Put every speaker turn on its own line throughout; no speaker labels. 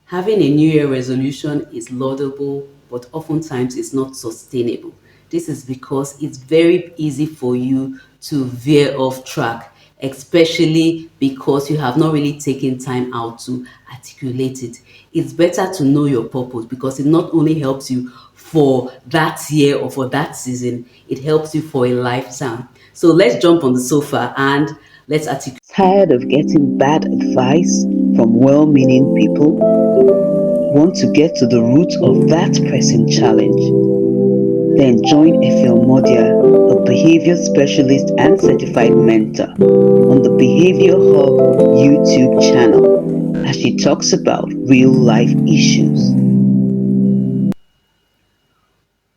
Having a New Year resolution is laudable, but oftentimes it's not sustainable. This is because it's very easy for you to veer off track, especially because you have not really taken time out to articulate it. It's better to know your purpose because it not only helps you for that year or for that season, it helps you for a lifetime. So let's jump on the sofa and let's articulate.
Tired of getting bad advice from well meaning people? Want to get to the root of that pressing challenge? Then join Efil Modia, a behavior specialist and certified mentor, on the Behavior Hub YouTube channel as she talks about real life issues.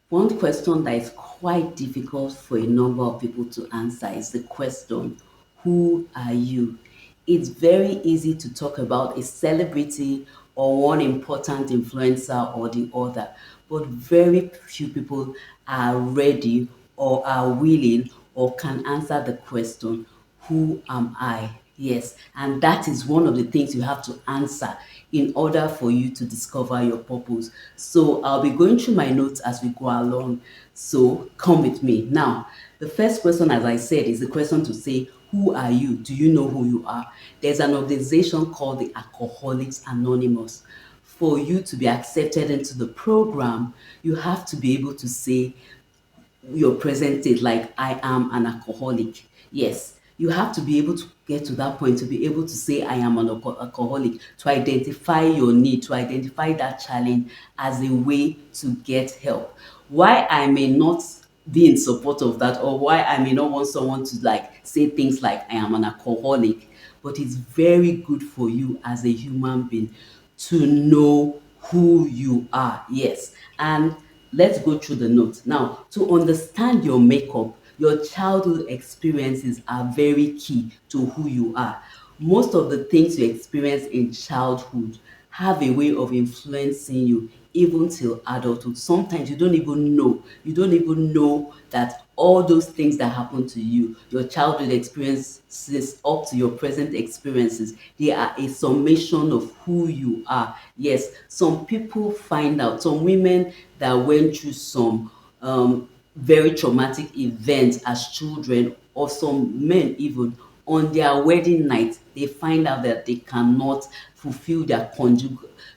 One question that is quite difficult for a number of people to answer is the question, who are you? It's very easy to talk about a celebrity or one important influencer or the other, but very few people are ready or are willing or can answer the question, who am I? Yes, and that is one of the things you have to answer in order for you to discover your purpose. So I'll be going through my notes as we go along. So come with me. Now, the first question, as I said, is the question to say, who are you? Do you know who you are? There's an organization called the Alcoholics Anonymous. For you to be accepted into the program, you have to be able to say, your present state, like I am an alcoholic. Yes, you have to be able to get to that point to be able to say I am an alcoholic, to identify your need, to identify that challenge as a way to get help. Why I may not be in support of that, or why I may not want someone to like say things like I am an alcoholic, but it's very good for you as a human being to know who you are. Yes. And let's go through the notes. Now, to understand your makeup, your childhood experiences are very key to who you are. Most of the things you experience in childhood have a way of influencing you even till adulthood. Sometimes you don't even know. You don't even know that all those things that happen to you, your childhood experiences up to your present experiences, they are a summation of who you are. Yes, some people find out, some women that went through some very traumatic events as children, or some men even, on their wedding night, they find out that they cannot fulfill their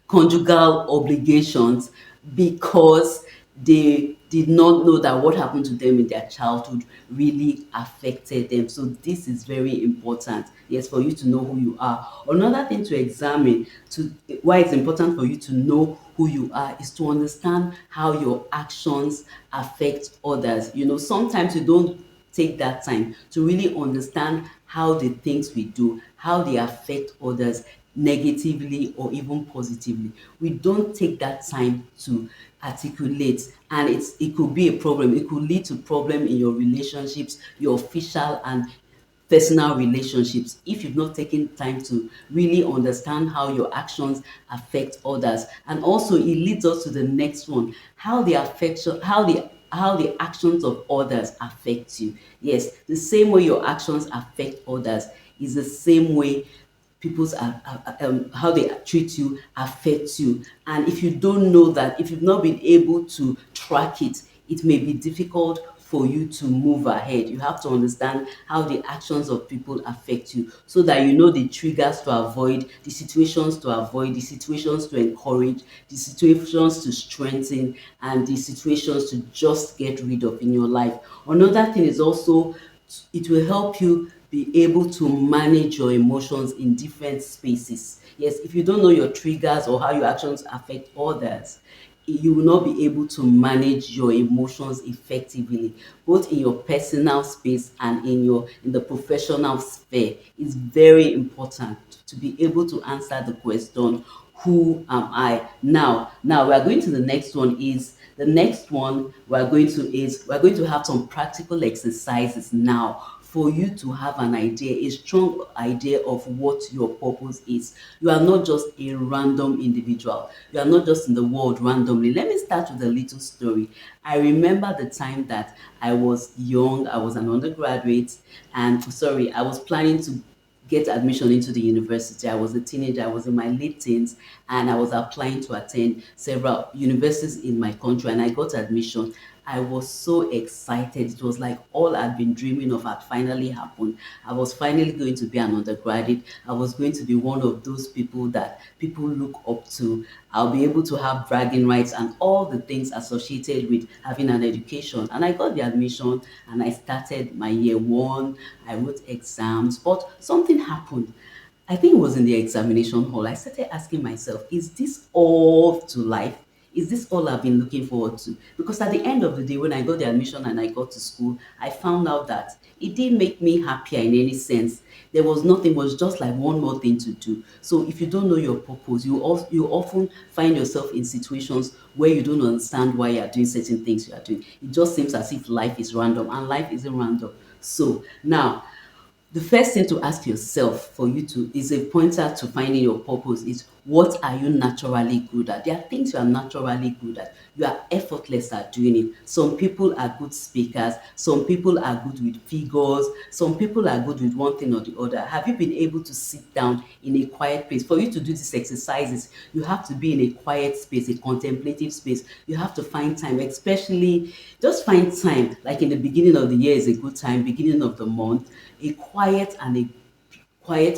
conjugal obligations because they did not know that what happened to them in their childhood really affected them. So this is very important, yes, for you to know who you are. Another thing to examine, to why it's important for you to know who you are, is to understand how your actions affect others. You know, sometimes you don't take that time to really understand how the things we do, how they affect others negatively or even positively. We don't take that time to articulate, and it could be a problem. It could lead to problem in your relationships, your official and personal relationships, if you've not taken time to really understand how your actions affect others. And also it leads us to the next one, how the affection how the actions of others affect you. Yes, the same way your actions affect others is the same way how they treat you affects you. And if you don't know that, if you've not been able to track it, it may be difficult for you to move ahead. You have to understand how the actions of people affect you so that you know the triggers to avoid, the situations to avoid, the situations to encourage, the situations to strengthen, and the situations to just get rid of in your life. Another thing is also, it will help you be able to manage your emotions in different spaces. Yes, if you don't know your triggers or how your actions affect others, you will not be able to manage your emotions effectively, both in your personal space and in the professional sphere. It's very important to be able to answer the question, who am I? Now we are going to the next one. Is the next one we're going to have some practical exercises now for you to have an idea, a strong idea of what your purpose is. You are not just a random individual. You are not just in the world randomly. Let me start with a little story. I remember the time that I was young, I was an undergraduate, and sorry, I was planning to get admission into the university. I was a teenager, I was in my late teens, and I was applying to attend several universities in my country, and I got admission. I was so excited. It was like all I'd been dreaming of had finally happened. I was finally going to be an undergraduate. I was going to be one of those people that people look up to. I'll be able to have bragging rights and all the things associated with having an education. And I got the admission and I started my year one. I wrote exams, but something happened. I think it was in the examination hall. I started asking myself, is this all to life? Is this all I've been looking forward to? Because at the end of the day, when I got the admission and I got to school, I found out that it didn't make me happier in any sense. There was nothing, it was just like one more thing to do. So if you don't know your purpose, you often find yourself in situations where you don't understand why you're doing certain things you are doing. It just seems as if life is random, and life isn't random. So now, the first thing to ask yourself for you to is a pointer to finding your purpose is, what are you naturally good at? There are things you are naturally good at. You are effortless at doing it. Some people are good speakers, some people are good with figures, some people are good with one thing or the other. Have you been able to sit down in a quiet place? For you to do these exercises, you have to be in a quiet space, a contemplative space. You have to find time, especially just find time, like in the beginning of the year is a good time, beginning of the month, a quiet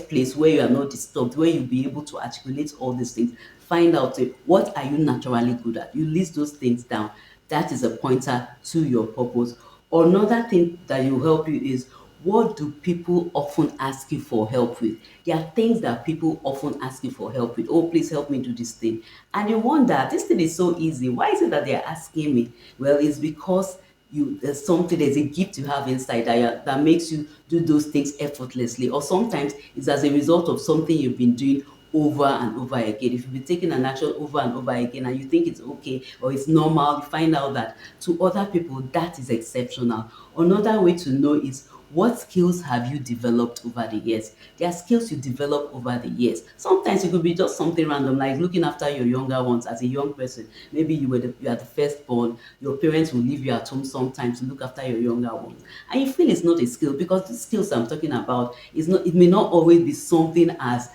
place where you are not disturbed, where you'll be able to articulate all these things. Find out what are you naturally good at. You list those things down. That is a pointer to your purpose. Another thing that will help you is, what do people often ask you for help with? There are things that people often ask you for help with. Oh, please help me do this thing. And you wonder, this thing is so easy. Why is it that they're asking me? Well, it's because there's a gift you have inside that makes you do those things effortlessly, or sometimes it's as a result of something you've been doing over and over again. If you've been taking an action over and over again and you think it's okay or it's normal, you find out that to other people that is exceptional. Another way to know is, what skills have you developed over the years? There are skills you develop over the years. Sometimes it could be just something random, like looking after your younger ones as a young person. Maybe you are the firstborn. Your parents will leave you at home sometimes to look after your younger ones, and you feel it's not a skill, because the skills I'm talking about is not. It may not always be something as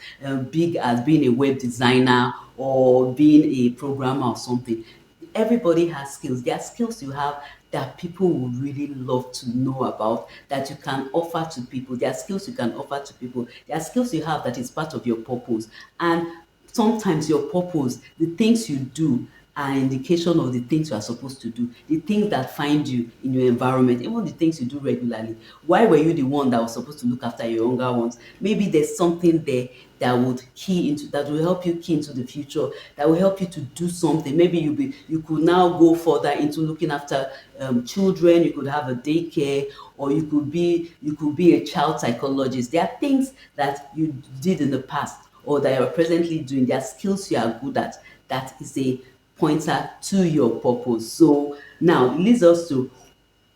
big as being a web designer or being a programmer or something. Everybody has skills. There are skills you have that people would really love to know about, that you can offer to people. There are skills you can offer to people. There are skills you have that is part of your purpose. And sometimes your purpose, the things you do, are an indication of the things you are supposed to do, the things that find you in your environment, even the things you do regularly. Why were you the one that was supposed to look after your younger ones? Maybe there's something there that will help you key into the future, that will help you to do something. Maybe you could now go further into looking after children. You could have a daycare, or you could be a child psychologist. There are things that you did in the past or that you're presently doing. There are skills you are good at. That is a pointer to your purpose. So now it leads us to,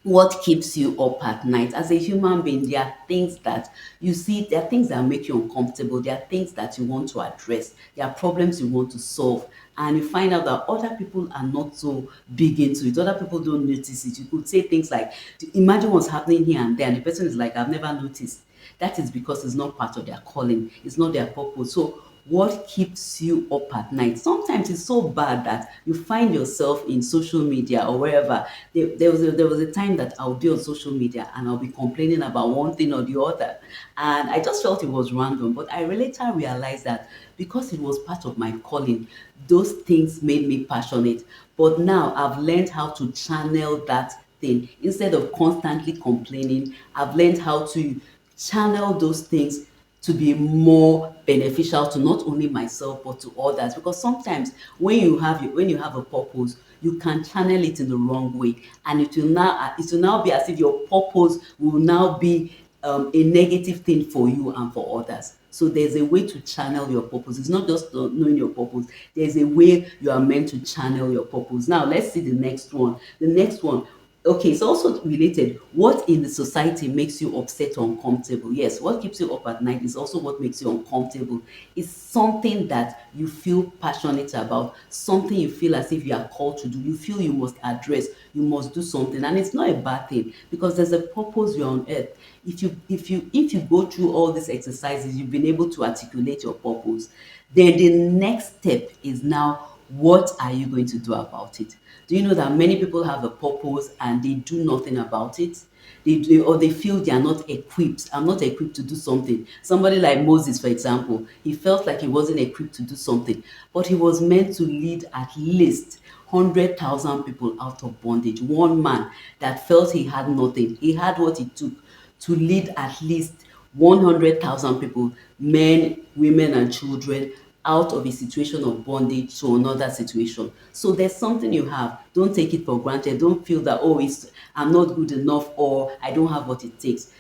what keeps you up at night as a human being. There are things that you see, there are things that make you uncomfortable, there are things that you want to address, there are problems you want to solve, and you find out that other people are not so big into it, other people don't notice it. You could say things like, imagine what's happening here and there, and the person is like, I've never noticed. That is because it's not part of their calling, it's not their purpose. So what keeps you up at night? Sometimes it's so bad that you find yourself in social media or wherever. There was a time that I'll be on social media and I'll be complaining about one thing or the other. And I just felt it was random. But I later realized that because it was part of my calling, those things made me passionate. But now I've learned how to channel that thing. Instead of constantly complaining, I've learned how to channel those things to be more beneficial to not only myself but to others. Because sometimes when you have a purpose, you can channel it in the wrong way, and it will now be as if your purpose will now be a negative thing for you and for others. So there's a way to channel your purpose. It's not just knowing your purpose. There's a way you are meant to channel your purpose. Now let's see the next one. The next one, Okay, it's also related. What in the society makes you upset or uncomfortable? Yes, what keeps you up at night is also what makes you uncomfortable. It's something that you feel passionate about, something you feel as if you are called to do. You feel you must address, you must do something, and it's not a bad thing because there's a purpose you're on earth. If you go through all these exercises, you've been able to articulate your purpose. Then the next step is now, what are you going to do about it? Do you know that many people have a purpose and they do nothing about it? Or they feel they are not equipped. I'm not equipped to do something. Somebody like Moses, for example, he felt like he wasn't equipped to do something, but he was meant to lead at least 100,000 people out of bondage. One man that felt he had nothing, he had what it took to lead at least 100,000 people, men, women, and children, out of a situation of bondage to another situation. So there's something you have. Don't take it for granted. Don't feel that, oh, I'm not good enough, or I don't have what it takes.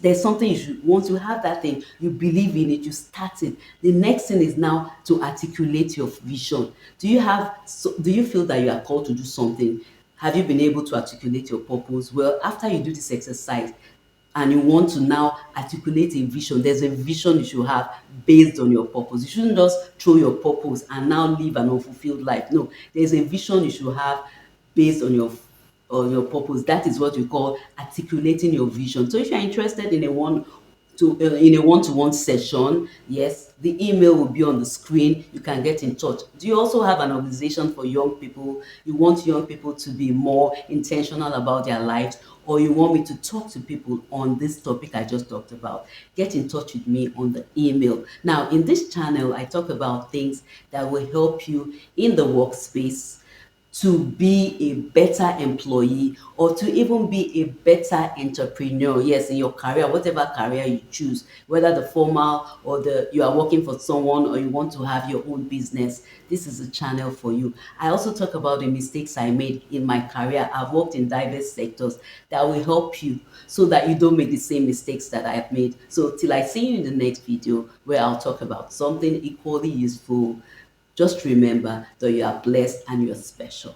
There's something you should, once you have that thing, you believe in it, you start it. The next thing is now to articulate your vision. Do you feel that you are called to do something? Have you been able to articulate your purpose? Well, after you do this exercise, and you want to now articulate a vision, there's a vision you should have based on your purpose. You shouldn't just throw your purpose and now live an unfulfilled life. No, there's a vision you should have based on your purpose. That is what we call articulating your vision. So if you're interested in a one-to-one session, yes, the email will be on the screen. You can get in touch. Do you also have an organization for young people? You want young people to be more intentional about their lives, or you want me to talk to people on this topic I just talked about? Get in touch with me on the email. Now, in this channel, I talk about things that will help you in the workspace to be a better employee, or to even be a better entrepreneur. Yes, in your career, whatever career you choose, whether the formal or the you are working for someone, or you want to have your own business, this is a channel for you. I also talk about the mistakes I made in my career. I've worked in diverse sectors that will help you so that you don't make the same mistakes that I have made. So till I see you in the next video, where I'll talk about something equally useful, just remember that you are blessed and you're special.